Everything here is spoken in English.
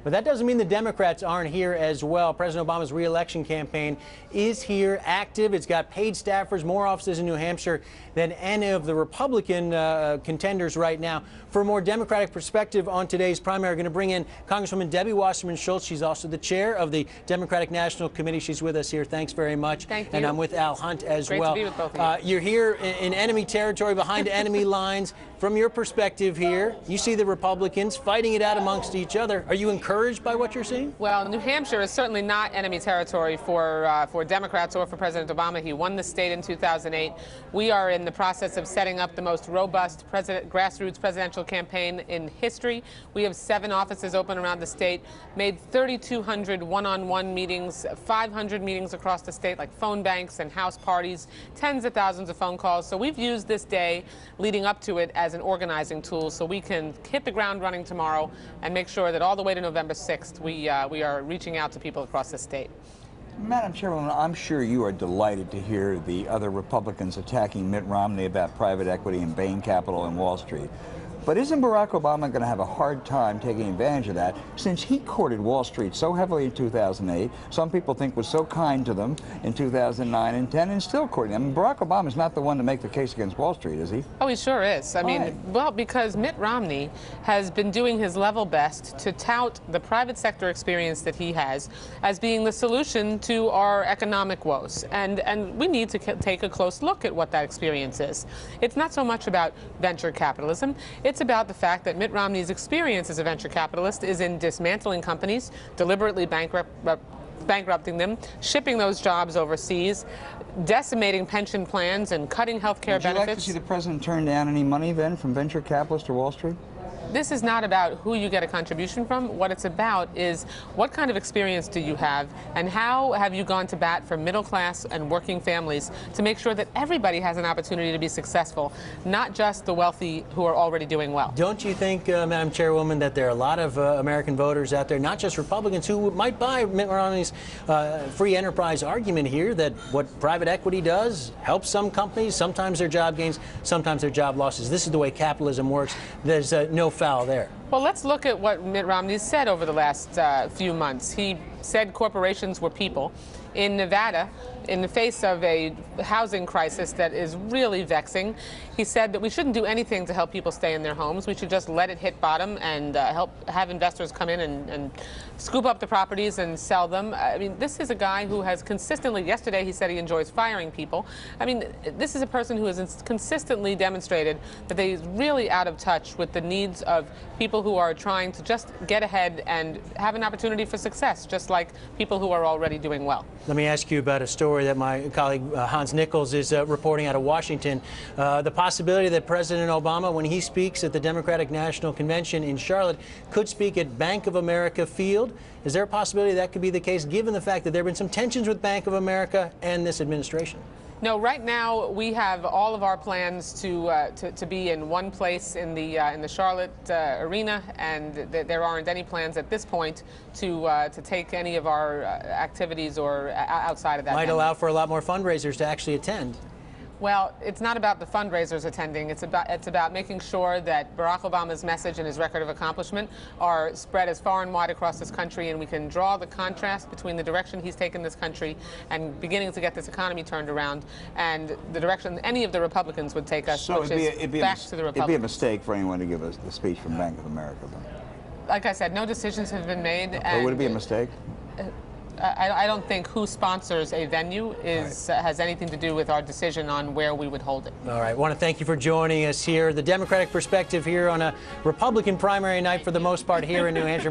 But that doesn't mean the Democrats aren't here as well. President Obama's re-election campaign is here, active. It's got paid staffers, more offices in New Hampshire than any of the Republican contenders right now. For a more Democratic perspective on today's primary, we're going to bring in Congresswoman Debbie Wasserman Schultz. She's also the chair of the Democratic National Committee. She's with us here. Thanks very much. Thank you. And I'm with Al Hunt as Great well. to be with both of you. You're here in enemy territory, behind enemy lines. From your perspective here, you see the Republicans fighting it out amongst each other. Are you encouraged by what you're seeing? Well, New Hampshire is certainly not enemy territory for Democrats or for President Obama. He won the state in 2008. We are in the process of setting up the most robust grassroots presidential campaign in history. We have 7 offices open around the state, made 3,200 one-on-one meetings, 500 meetings across the state, like phone banks and house parties, tens of thousands of phone calls. So we've used this day leading up to it as an organizing tool so we can hit the ground running tomorrow and make sure that all the way to November 6th we are reaching out to people across the state. Madam Chairwoman, I'm sure you are delighted to hear the other Republicans attacking Mitt Romney about private equity and Bain Capital and Wall Street. But isn't Barack Obama going to have a hard time taking advantage of that, since he courted Wall Street so heavily in 2008, some people think was so kind to them in 2009 and 10, and still courting them? Barack Obama is not the one to make the case against Wall Street, is he? Oh, he sure is. I mean, well, because Mitt Romney has been doing his level best to tout the private sector experience that he has as being the solution to our economic woes. And we need to take a close look at what that experience is. It's not so much about venture capitalism. It's about the fact that Mitt Romney's experience as a venture capitalist is in dismantling companies, deliberately bankrupting them, shipping those jobs overseas, decimating pension plans, and cutting health care benefits. Would you like to see the president turn down any money then from venture capitalists or Wall Street? This is not about who you get a contribution from. What it's about is what kind of experience do you have, and how have you gone to bat for middle class and working families to make sure that everybody has an opportunity to be successful, not just the wealthy who are already doing well. Don't you think, Madam Chairwoman, that there are a lot of American voters out there, not just Republicans, who might buy Mitt Romney's free enterprise argument here, that what private equity does helps some companies, sometimes their job gains, sometimes their job losses? This is the way capitalism works. There's no foul there. Well, let's look at what Mitt Romney said over the last few months. He said corporations were people. In Nevada, in the face of a housing crisis that is really vexing, he said that we shouldn't do anything to help people stay in their homes. We should just let it hit bottom and have investors come in and scoop up the properties and sell them. I mean, this is a guy who has consistently, yesterday he said he enjoys firing people. I mean, this is a person who has consistently demonstrated that he's really out of touch with the needs of people who are trying to just get ahead and have an opportunity for success, just like people who are already doing well. Let me ask you about a story that my colleague Hans Nichols is reporting out of Washington. The possibility that President Obama, when he speaks at the Democratic National Convention in Charlotte, could speak at Bank of America Field. Is there a possibility that could be the case, given the fact that there have been some tensions with Bank of America and this administration? No, right now we have all of our plans to be in one place in the Charlotte arena, and there aren't any plans at this point to take any of our activities or outside of that. Might allow for a lot more fundraisers to actually attend. Well, it's not about the fundraisers attending. It's about making sure that Barack Obama's message and his record of accomplishment are spread as far and wide across this country, and we can draw the contrast between the direction he's taken this country and beginning to get this economy turned around, and the direction any of the Republicans would take us, so which is back to the Republicans. It'd be a mistake for anyone to give us the speech from Bank of America, though. Like I said, no decisions have been made. Or would it be a mistake? I don't think who sponsors a venue has anything to do with our decision on where we would hold it. All right. I want to thank you for joining us here. The Democratic perspective here on a Republican primary night for the most part here in New Hampshire.